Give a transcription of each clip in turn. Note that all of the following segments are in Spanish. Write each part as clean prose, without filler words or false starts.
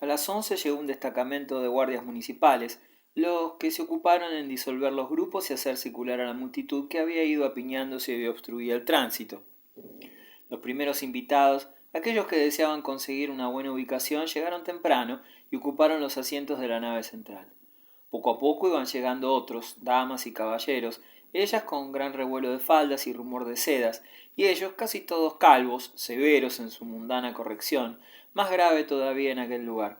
A las 11 llegó un destacamento de guardias municipales, los que se ocuparon en disolver los grupos y hacer circular a la multitud que había ido apiñándose y obstruía el tránsito. Los primeros invitados, aquellos que deseaban conseguir una buena ubicación, llegaron temprano y ocuparon los asientos de la nave central. Poco a poco iban llegando otros, damas y caballeros, ellas con gran revuelo de faldas y rumor de sedas, y ellos casi todos calvos, severos en su mundana corrección, más grave todavía en aquel lugar.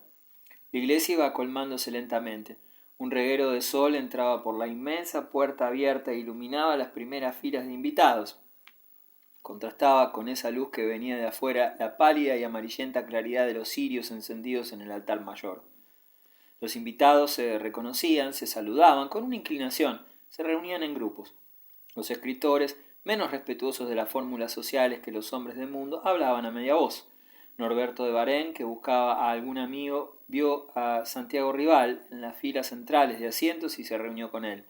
La iglesia iba colmándose lentamente. Un reguero de sol entraba por la inmensa puerta abierta e iluminaba las primeras filas de invitados. Contrastaba con esa luz que venía de afuera la pálida y amarillenta claridad de los cirios encendidos en el altar mayor. Los invitados se reconocían, se saludaban con una inclinación, se reunían en grupos. Los escritores, menos respetuosos de las fórmulas sociales que los hombres del mundo, hablaban a media voz. Norberto de Varén, que buscaba a algún amigo, vio a Santiago Rival en las filas centrales de asientos y se reunió con él.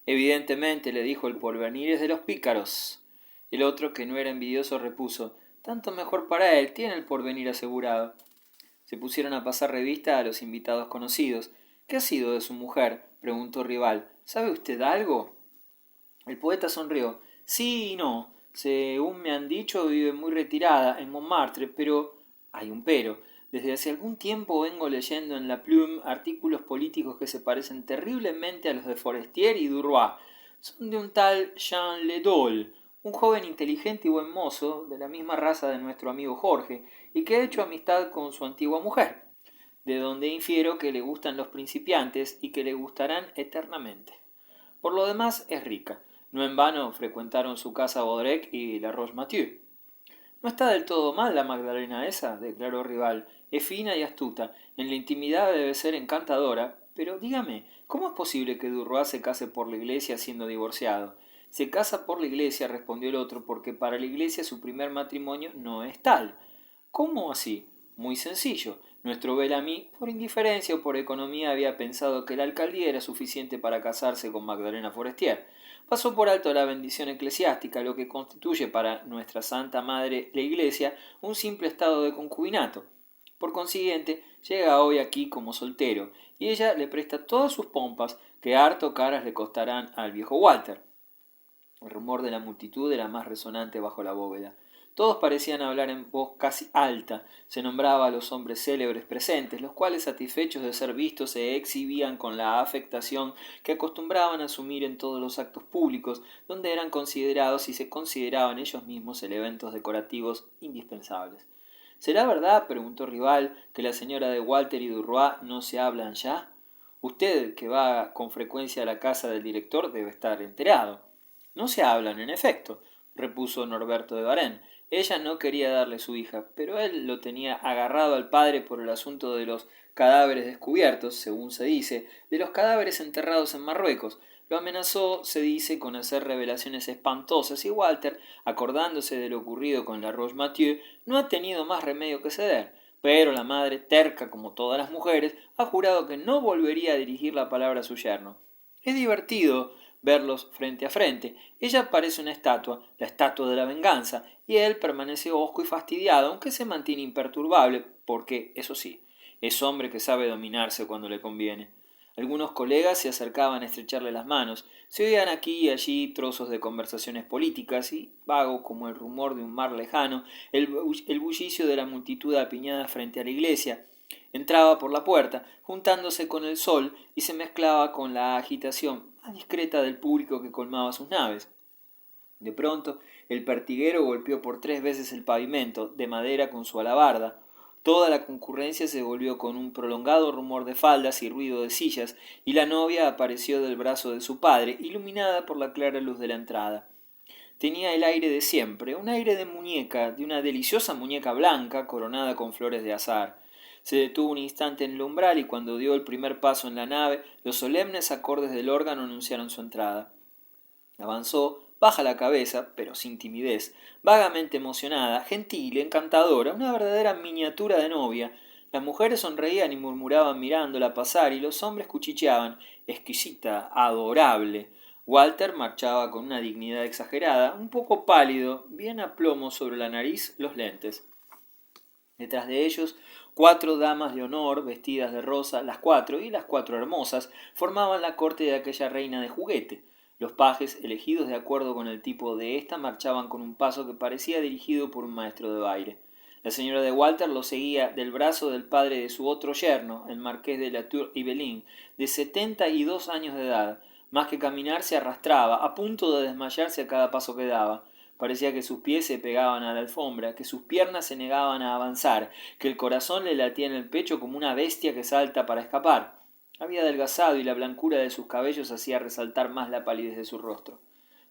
Evidentemente, le dijo, el porvenir es de los pícaros. El otro, que no era envidioso, repuso, tanto mejor para él, tiene el porvenir asegurado. Se pusieron a pasar revista a los invitados conocidos. ¿Qué ha sido de su mujer?, preguntó Rival. ¿Sabe usted algo? El poeta sonrió. Sí y no. Según me han dicho, vive muy retirada, en Montmartre, pero... Hay un pero. Desde hace algún tiempo vengo leyendo en La Plume artículos políticos que se parecen terriblemente a los de Forestier y Duroy. Son de un tal Jean Ledol, un joven inteligente y buen mozo, de la misma raza de nuestro amigo Jorge, y que ha hecho amistad con su antigua mujer, de donde infiero que le gustan los principiantes y que le gustarán eternamente. Por lo demás es rica. No en vano frecuentaron su casa Baudrec y la Roche-Mathieu. No está del todo mal la Magdalena esa, declaró Rival. Es fina y astuta. En la intimidad debe ser encantadora. Pero dígame, ¿cómo es posible que Duroy se case por la iglesia siendo divorciado? Se casa por la iglesia, respondió el otro, porque para la iglesia su primer matrimonio no es tal. ¿Cómo así? Muy sencillo. Nuestro Bellamy, por indiferencia o por economía, había pensado que la alcaldía era suficiente para casarse con Magdalena Forestier. Pasó por alto la bendición eclesiástica, lo que constituye para nuestra Santa Madre la Iglesia un simple estado de concubinato. Por consiguiente, llega hoy aquí como soltero, y ella le presta todas sus pompas, que harto caras le costarán al viejo Walter. El rumor de la multitud era más resonante bajo la bóveda. Todos parecían hablar en voz casi alta. Se nombraba a los hombres célebres presentes, los cuales, satisfechos de ser vistos, se exhibían con la afectación que acostumbraban asumir en todos los actos públicos, donde eran considerados y se consideraban ellos mismos elementos decorativos indispensables. ¿Será verdad, preguntó Rival, que la señora de Walter y Duroy no se hablan ya? Usted, que va con frecuencia a la casa del director, debe estar enterado. No se hablan, en efecto, repuso Norberto de Varén. Ella no quería darle su hija, pero él lo tenía agarrado al padre por el asunto de los cadáveres descubiertos, según se dice, de los cadáveres enterrados en Marruecos. Lo amenazó, se dice, con hacer revelaciones espantosas, y Walter, acordándose de lo ocurrido con la Roche-Mathieu, no ha tenido más remedio que ceder. Pero la madre, terca como todas las mujeres, ha jurado que no volvería a dirigir la palabra a su yerno. Es divertido verlos frente a frente. Ella parece una estatua, la estatua de la venganza, y él permanece hosco y fastidiado, aunque se mantiene imperturbable, porque, eso sí, es hombre que sabe dominarse cuando le conviene. Algunos colegas se acercaban a estrecharle las manos, se oían aquí y allí trozos de conversaciones políticas y, vago como el rumor de un mar lejano, el bullicio de la multitud apiñada frente a la iglesia. Entraba por la puerta, juntándose con el sol, y se mezclaba con la agitación más discreta del público que colmaba sus naves. De pronto, el pertiguero golpeó por 3 veces el pavimento, de madera con su alabarda. Toda la concurrencia se volvió con un prolongado rumor de faldas y ruido de sillas, y la novia apareció del brazo de su padre, iluminada por la clara luz de la entrada. Tenía el aire de siempre, un aire de muñeca, de una deliciosa muñeca blanca coronada con flores de azahar. Se detuvo un instante en el umbral y cuando dio el primer paso en la nave, los solemnes acordes del órgano anunciaron su entrada. Avanzó, baja la cabeza, pero sin timidez, vagamente emocionada, gentil, encantadora, una verdadera miniatura de novia. Las mujeres sonreían y murmuraban mirándola pasar y los hombres cuchicheaban, exquisita, adorable. Walter marchaba con una dignidad exagerada, un poco pálido, bien a plomo sobre la nariz los lentes. Detrás de ellos, 4 damas de honor, vestidas de rosa, las 4 y las 4 hermosas, formaban la corte de aquella reina de juguete. Los pajes, elegidos de acuerdo con el tipo de ésta, marchaban con un paso que parecía dirigido por un maestro de baile. La señora de Walter lo seguía del brazo del padre de su otro yerno, el marqués de la Tour Ibelin, de 72 años de edad. Más que caminar se arrastraba, a punto de desmayarse a cada paso que daba. Parecía que sus pies se pegaban a la alfombra, que sus piernas se negaban a avanzar, que el corazón le latía en el pecho como una bestia que salta para escapar. Había adelgazado y la blancura de sus cabellos hacía resaltar más la palidez de su rostro.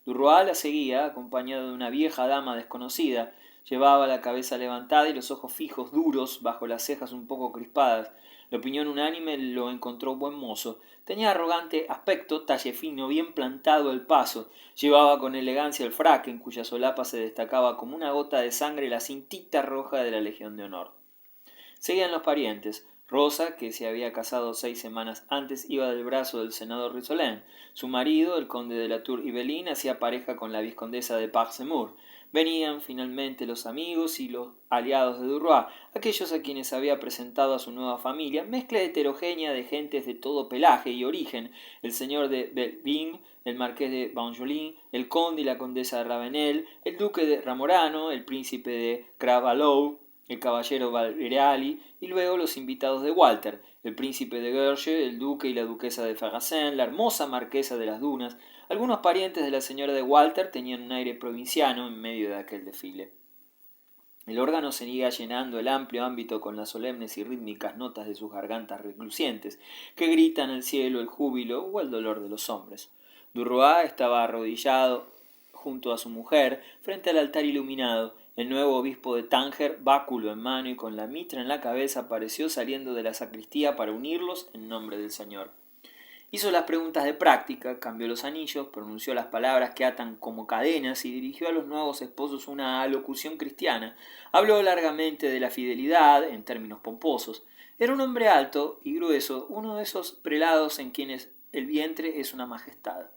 Durois la seguía, acompañado de una vieja dama desconocida. Llevaba la cabeza levantada y los ojos fijos, duros, bajo las cejas un poco crispadas. La opinión unánime lo encontró buen mozo. Tenía arrogante aspecto, talle fino, bien plantado el paso. Llevaba con elegancia el frac, en cuya solapa se destacaba como una gota de sangre la cintita roja de la Legión de Honor. Seguían los parientes. Rosa, que se había casado 6 semanas antes, iba del brazo del senador Rissolin. Su marido, el conde de la Tour Ibelin, hacía pareja con la vizcondesa de Parcemur. Venían finalmente los amigos y los aliados de Durois, aquellos a quienes había presentado a su nueva familia, mezcla heterogénea de gentes de todo pelaje y origen, el señor de Belvin, el marqués de Banjolin, el conde y la condesa de Ravenel, el duque de Ramorano, el príncipe de Cravalow, el caballero Valeriali, y luego los invitados de Walter, el príncipe de Guerche, el duque y la duquesa de Ferracin, la hermosa marquesa de las Dunas. Algunos parientes de la señora de Walter tenían un aire provinciano en medio de aquel desfile. El órgano seguía llenando el amplio ámbito con las solemnes y rítmicas notas de sus gargantas reclucientes, que gritan al cielo el júbilo o el dolor de los hombres. Durois estaba arrodillado junto a su mujer, frente al altar iluminado. El nuevo obispo de Tánger, báculo en mano y con la mitra en la cabeza, apareció saliendo de la sacristía para unirlos en nombre del Señor. Hizo las preguntas de práctica, cambió los anillos, pronunció las palabras que atan como cadenas y dirigió a los nuevos esposos una alocución cristiana. Habló largamente de la fidelidad, en términos pomposos. Era un hombre alto y grueso, uno de esos prelados en quienes el vientre es una majestad.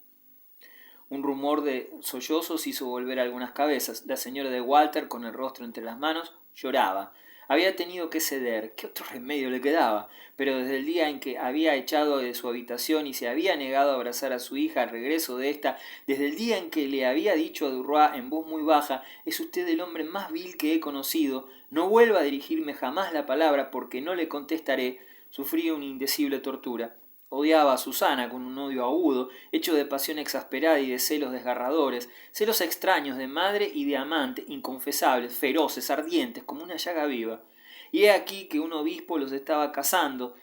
Un rumor de sollozos hizo volver algunas cabezas. La señora de Walter, con el rostro entre las manos, lloraba. Había tenido que ceder. ¿Qué otro remedio le quedaba? Pero desde el día en que había echado de su habitación y se había negado a abrazar a su hija al regreso de ésta, desde el día en que le había dicho a Durois en voz muy baja: «Es usted el hombre más vil que he conocido, no vuelva a dirigirme jamás la palabra porque no le contestaré», sufría una indecible tortura. Odiaba a Susana con un odio agudo, hecho de pasión exasperada y de celos desgarradores, celos extraños de madre y de amante, inconfesables, feroces, ardientes, como una llaga viva. Y he aquí que un obispo los estaba casando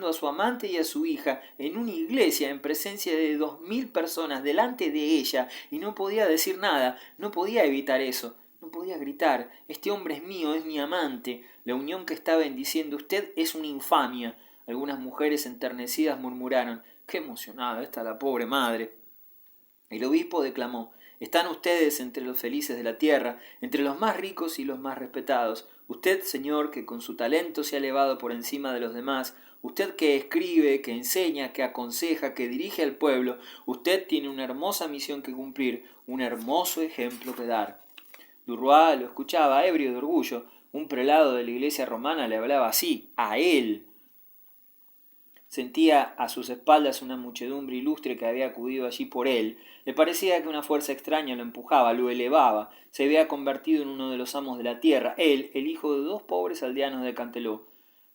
a su amante y a su hija, en una iglesia, en presencia de 2000 personas, delante de ella, y no podía decir nada, no podía evitar eso. No podía gritar: «Este hombre es mío, es mi amante. La unión que está bendiciendo usted es una infamia». Algunas mujeres enternecidas murmuraron: «Qué emocionada está la pobre madre». El obispo declamó: «Están ustedes entre los felices de la tierra, entre los más ricos y los más respetados. Usted, señor, que con su talento se ha elevado por encima de los demás, usted que escribe, que enseña, que aconseja, que dirige al pueblo, usted tiene una hermosa misión que cumplir, un hermoso ejemplo que dar». Durois lo escuchaba, ebrio de orgullo. Un prelado de la iglesia romana le hablaba así, a él. Sentía a sus espaldas una muchedumbre ilustre que había acudido allí por él. Le parecía que una fuerza extraña lo empujaba, lo elevaba. Se había convertido en uno de los amos de la tierra, él, el hijo de 2 pobres aldeanos de Canteló.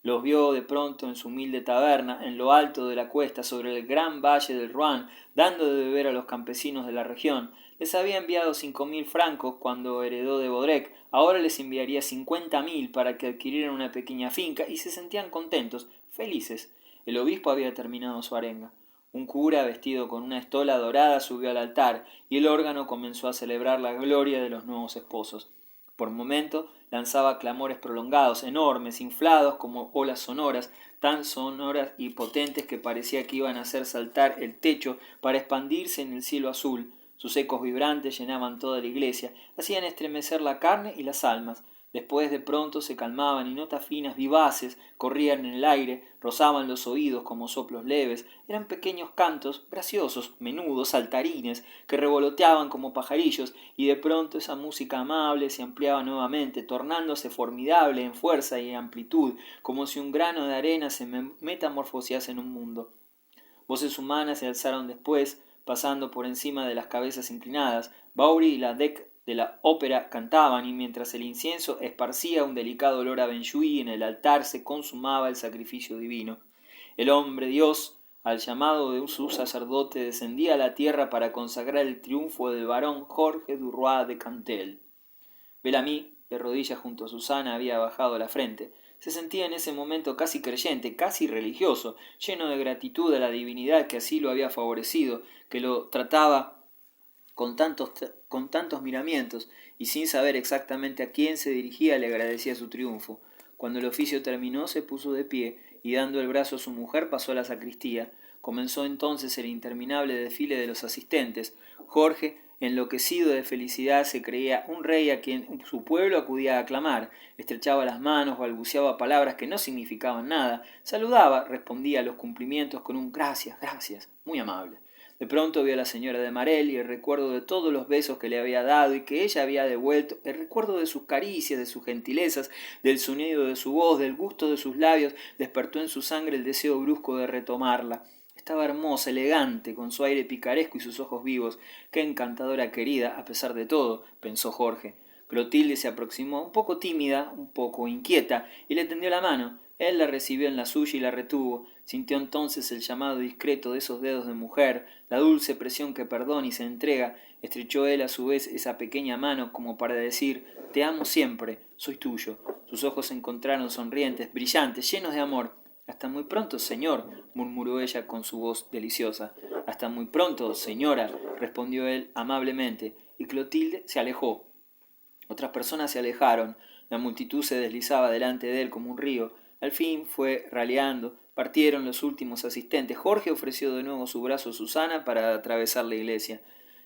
Los vio de pronto en su humilde taberna, en lo alto de la cuesta, sobre el gran valle del Roine, dando de beber a los campesinos de la región. Les había enviado 5.000 francos cuando heredó de Baudrec, ahora les enviaría 50.000 para que adquirieran una pequeña finca, y se sentían contentos, felices. El obispo había terminado su arenga. Un cura vestido con una estola dorada subió al altar, y el órgano comenzó a celebrar la gloria de los nuevos esposos. Por momento lanzaba clamores prolongados, enormes, inflados como olas sonoras, tan sonoras y potentes que parecía que iban a hacer saltar el techo para expandirse en el cielo azul. Sus ecos vibrantes llenaban toda la iglesia, hacían estremecer la carne y las almas. Después de pronto se calmaban y notas finas, vivaces, corrían en el aire, rozaban los oídos como soplos leves. Eran pequeños cantos, graciosos, menudos, saltarines, que revoloteaban como pajarillos, y de pronto esa música amable se ampliaba nuevamente, tornándose formidable en fuerza y en amplitud, como si un grano de arena se metamorfosease en un mundo. Voces humanas se alzaron después, pasando por encima de las cabezas inclinadas. Baury y la Dec de la ópera cantaban, y mientras el incienso esparcía un delicado olor a benjuí, en el altar se consumaba el sacrificio divino. El hombre Dios, al llamado de su sacerdote, descendía a la tierra para consagrar el triunfo del barón Jorge du Roi de Cantel. Bellamy, de rodillas junto a Susana, había bajado la frente. Se sentía en ese momento casi creyente, casi religioso, lleno de gratitud a la divinidad que así lo había favorecido, que lo trataba con tantos miramientos, y sin saber exactamente a quién se dirigía le agradecía su triunfo. Cuando el oficio terminó se puso de pie, y dando el brazo a su mujer pasó a la sacristía. Comenzó entonces el interminable desfile de los asistentes. Jorge, enloquecido de felicidad, se creía un rey a quien su pueblo acudía a aclamar. Estrechaba las manos, balbuceaba palabras que no significaban nada, saludaba, respondía a los cumplimientos con un gracias, gracias, muy amable. De pronto vio a la señora de Marelle, y el recuerdo de todos los besos que le había dado y que ella había devuelto, el recuerdo de sus caricias, de sus gentilezas, del sonido de su voz, del gusto de sus labios, despertó en su sangre el deseo brusco de retomarla. Estaba hermosa, elegante, con su aire picaresco y sus ojos vivos. Qué encantadora querida, a pesar de todo, pensó Jorge. Clotilde se aproximó, un poco tímida, un poco inquieta, y le tendió la mano. Él la recibió en la suya y la retuvo. Sintió entonces el llamado discreto de esos dedos de mujer, la dulce presión que perdona y se entrega. Estrechó él a su vez esa pequeña mano como para decir: te amo siempre, soy tuyo. Sus ojos se encontraron sonrientes, brillantes, llenos de amor. Hasta muy pronto, señor, murmuró ella con su voz deliciosa. Hasta muy pronto, señora, respondió él amablemente, y Clotilde se alejó. Otras personas se alejaron, la multitud se deslizaba delante de él como un río. Al fin fue raleando, partieron los últimos asistentes. Jorge ofreció de nuevo su brazo a Susana para atravesar la iglesia.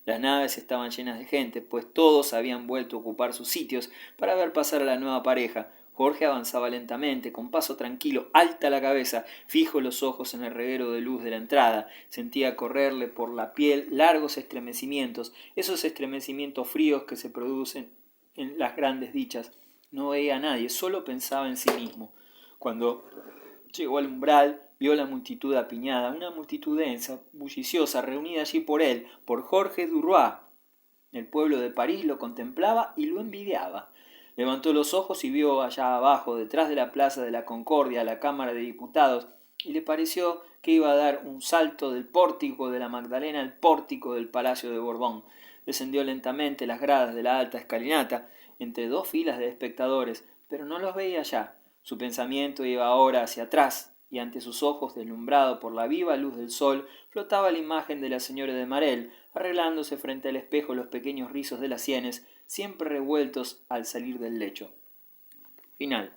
Las naves estaban llenas de gente, pues todos habían vuelto a ocupar sus sitios para ver pasar a la nueva pareja. Jorge avanzaba lentamente, con paso tranquilo, alta la cabeza, fijo los ojos en el reguero de luz de la entrada. Sentía correrle por la piel largos estremecimientos, esos estremecimientos fríos que se producen en las grandes dichas. No veía a nadie, solo pensaba en sí mismo. Cuando llegó al umbral, vio la multitud apiñada, una multitud densa, bulliciosa, reunida allí por él, por Jorge du Roi. El pueblo de París lo contemplaba y lo envidiaba. Levantó los ojos y vio allá abajo, detrás de la plaza de la Concordia, la Cámara de Diputados, y le pareció que iba a dar un salto del pórtico de la Magdalena al pórtico del Palacio de Borbón. Descendió lentamente las gradas de la alta escalinata, entre dos filas de espectadores, pero no los veía ya. Su pensamiento iba ahora hacia atrás, y ante sus ojos, deslumbrado por la viva luz del sol, flotaba la imagen de la señora de Marelle, arreglándose frente al espejo los pequeños rizos de las sienes, siempre revueltos al salir del lecho. Final.